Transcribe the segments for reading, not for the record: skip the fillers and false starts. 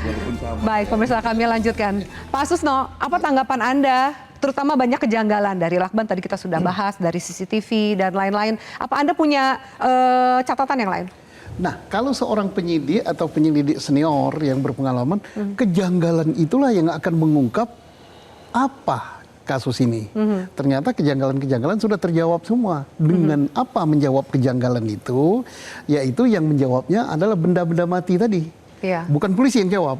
walaupun sama. Baik, pemirsa kami lanjutkan. Pak Susno, apa tanggapan Anda? Terutama banyak kejanggalan dari lakban tadi kita sudah bahas, dari CCTV dan lain-lain. Apa Anda punya catatan yang lain? Nah, kalau seorang penyidik atau penyelidik senior yang berpengalaman, kejanggalan itulah yang akan mengungkap apa kasus ini. Ternyata kejanggalan-kejanggalan sudah terjawab semua. Dengan apa menjawab kejanggalan itu? Yaitu yang menjawabnya adalah benda-benda mati tadi. Iya. Bukan polisi yang jawab.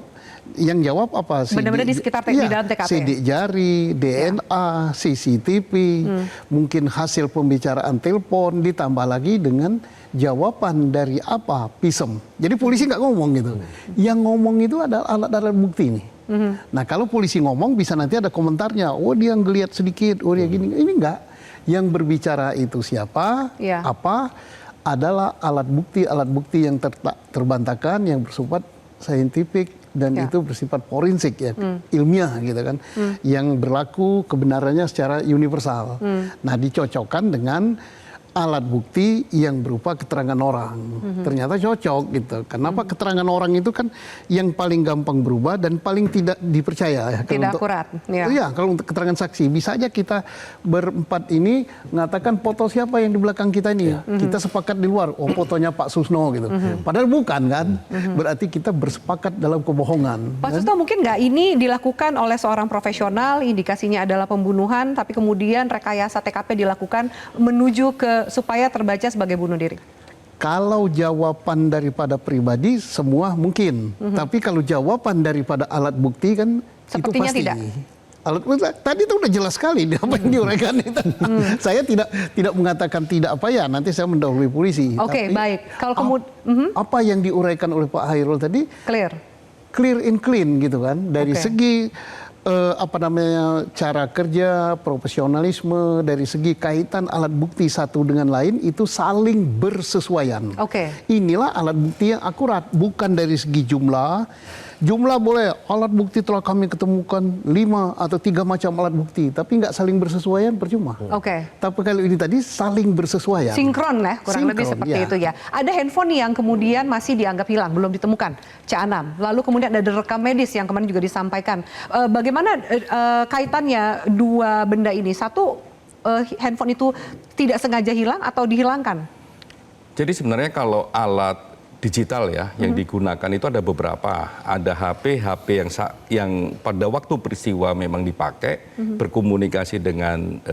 Yang jawab apa? Benda-benda di sekitar di dalam TKP. Sidik jari, DNA, CCTV, mungkin hasil pembicaraan telepon, ditambah lagi dengan jawaban dari apa? Pisem. Jadi polisi nggak ngomong gitu. Yang ngomong itu adalah alat-alat bukti nih. Nah kalau polisi ngomong bisa nanti ada komentarnya. Oh dia ngelihat sedikit, oh dia gini. Ini enggak. Yang berbicara itu siapa? Iya. Apa? Adalah alat bukti yang terbantahkan yang bersifat saintifik dan itu bersifat forensik ya, ilmiah gitu kan, yang berlaku kebenarannya secara universal. Nah dicocokkan dengan alat bukti yang berupa keterangan orang. Ternyata cocok gitu. Kenapa keterangan orang itu kan yang paling gampang berubah dan paling tidak dipercaya ya. Tidak akurat. Iya, kalau untuk keterangan saksi bisa aja kita berempat ini mengatakan foto siapa yang di belakang kita ini. Kita sepakat di luar, oh fotonya Pak Susno gitu. Padahal bukan kan. Berarti kita bersepakat dalam kebohongan. Pak Susno, mungkin nggak ini dilakukan oleh seorang profesional, indikasinya adalah pembunuhan, tapi kemudian rekayasa TKP dilakukan menuju ke supaya terbaca sebagai bunuh diri? Kalau jawaban daripada pribadi semua mungkin, tapi kalau jawaban daripada alat bukti kan sepertinya itu pasti. tidak. Alat bukti tadi itu udah jelas sekali apa yang diuraikan itu. Saya tidak mengatakan tidak apa ya, nanti saya mendahului polisi. Oke, baik. Kalau kemudian apa yang diuraikan oleh Pak Hairul tadi clear and clean gitu kan, dari segi cara kerja, profesionalisme, dari segi kaitan alat bukti satu dengan lain itu saling bersesuaian. Inilah alat bukti yang akurat, bukan dari segi jumlah. Jumlah boleh, alat bukti telah kami ketemukan 5 atau 3 macam alat bukti, tapi nggak saling bersesuaian percuma. Tapi kalau ini tadi saling bersesuaian. Sinkron lah, kurang lebih seperti itu ya. Ada handphone yang kemudian masih dianggap hilang, belum ditemukan, C6. Lalu kemudian ada rekam medis yang kemarin juga disampaikan. Bagaimana kaitannya dua benda ini? Satu, handphone itu tidak sengaja hilang atau dihilangkan? Jadi sebenarnya kalau alat digital ya yang digunakan itu ada beberapa. Ada HP yang pada waktu peristiwa memang dipakai, berkomunikasi dengan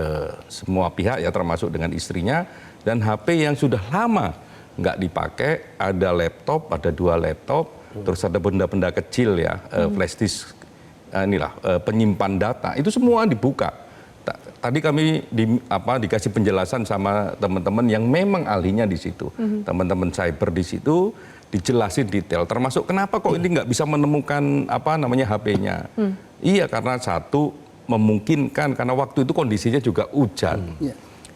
semua pihak ya, termasuk dengan istrinya, dan HP yang sudah lama nggak dipakai. Ada laptop, ada 2 laptop, terus ada benda-benda kecil ya, flash disk, penyimpan data, itu semua dibuka. Tadi kami dikasih penjelasan sama teman-teman yang memang ahlinya di situ, teman-teman cyber di situ dijelasin detail, termasuk kenapa kok ini nggak bisa menemukan HP-nya. Iya, karena satu memungkinkan karena waktu itu kondisinya juga hujan.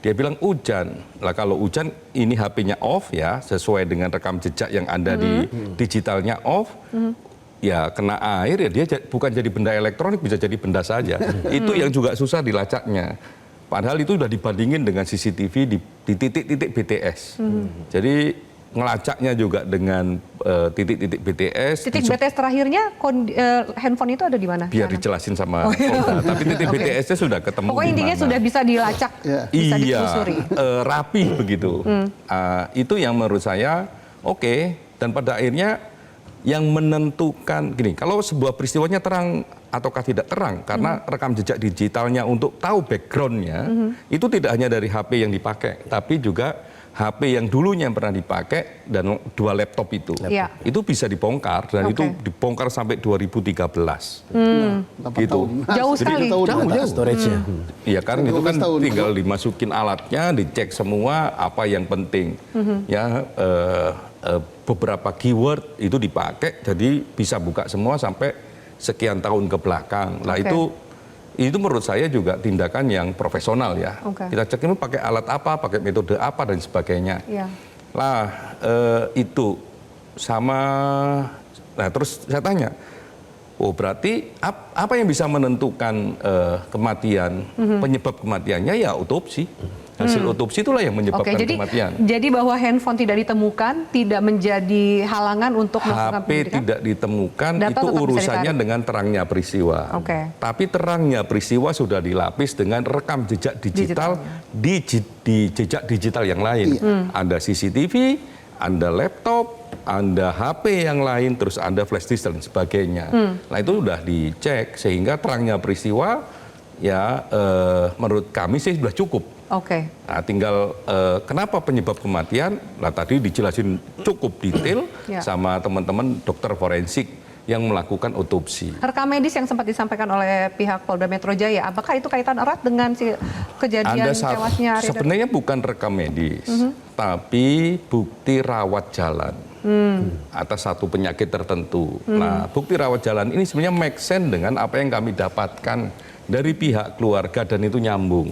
Dia bilang hujan. Lah kalau hujan ini HP-nya off ya, sesuai dengan rekam jejak yang ada di digitalnya off. Ya kena air ya dia bukan jadi benda elektronik, bisa jadi benda saja. Itu yang juga susah dilacaknya. Padahal itu sudah dibandingin dengan CCTV di titik-titik BTS. Jadi ngelacaknya juga dengan titik-titik BTS. Titik BTS terakhirnya handphone itu ada di mana? Biar dijelasin sama Polda. Tapi titik BTS-nya sudah ketemu. Pokoknya intinya sudah bisa dilacak, bisa ditelusuri. Rapi begitu. Itu yang menurut saya oke. Dan pada akhirnya yang menentukan gini, kalau sebuah peristiwanya terang ataukah tidak terang, karena rekam jejak digitalnya untuk tahu backgroundnya itu tidak hanya dari HP yang dipakai, tapi juga HP yang dulunya pernah dipakai dan 2 laptop itu bisa dibongkar dan itu dibongkar sampai 2013. Gitu. Jauh sekali. Jauh storage-nya. Iya kan, itu kan tinggal dimasukin alatnya, dicek semua apa yang penting. Ya. Beberapa keyword itu dipakai, jadi bisa buka semua sampai sekian tahun ke belakang. Nah itu menurut saya juga tindakan yang profesional ya. Kita cek ini pakai alat apa, pakai metode apa dan sebagainya. Lah itu sama. Nah terus saya tanya, oh berarti apa yang bisa menentukan kematian, penyebab kematiannya ya autopsi. hasil otopsi itulah yang menyebabkan kematian. Jadi bahwa handphone tidak ditemukan tidak menjadi halangan untuk melakukan HP penyidikan? tidak ditemukan, Data itu tetap bisa urusannya ditarik. dengan terangnya peristiwa. Tapi terangnya peristiwa sudah dilapis dengan rekam jejak digital di jejak digital yang lain. Ada CCTV, ada laptop, ada HP yang lain, terus ada flash disk dan sebagainya. Nah itu sudah dicek sehingga terangnya peristiwa ya menurut kami sih sudah cukup. Nah tinggal kenapa penyebab kematian? Nah tadi dijelasin cukup detail sama teman-teman dokter forensik yang melakukan otopsi. Rekam medis yang sempat disampaikan oleh pihak Polda Metro Jaya, apakah itu kaitan erat dengan si kejadian tewasnya Arya Daru? Sebenarnya bukan rekam medis, tapi bukti rawat jalan atas satu penyakit tertentu. Nah, bukti rawat jalan ini sebenarnya make sense dengan apa yang kami dapatkan dari pihak keluarga dan itu nyambung.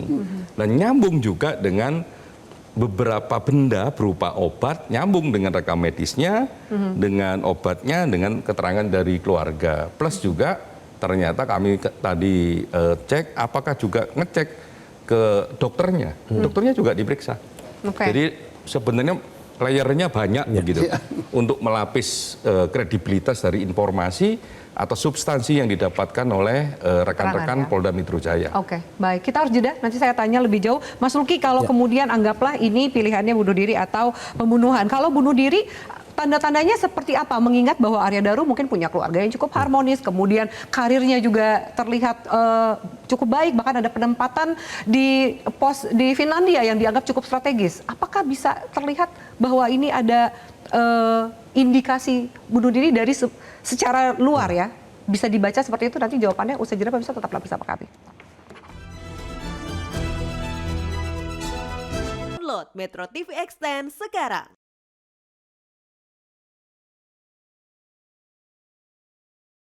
Dan nyambung juga dengan beberapa benda berupa obat, nyambung dengan rekam medisnya, dengan obatnya, dengan keterangan dari keluarga. Plus juga ternyata kami tadi cek, apakah juga ngecek ke dokternya. Dokternya juga diperiksa. Jadi sebenarnya layernya banyak begitu untuk melapis kredibilitas dari informasi atau substansi yang didapatkan oleh rekan-rekan Polda Metro Jaya. Baik. Kita harus jeda. Nanti saya tanya lebih jauh. Mas Luki, kalau kemudian anggaplah ini pilihannya bunuh diri atau pembunuhan. Kalau bunuh diri, tanda-tandanya seperti apa? Mengingat bahwa Arya Daru mungkin punya keluarga yang cukup harmonis, kemudian karirnya juga terlihat cukup baik, bahkan ada penempatan di pos di Finlandia yang dianggap cukup strategis. Apakah bisa terlihat bahwa ini ada indikasi bunuh diri dari secara luar ya? Bisa dibaca seperti itu, nanti jawabannya usai jeda, bisa tetaplah bersama kami. Download Metro TV Extend sekarang.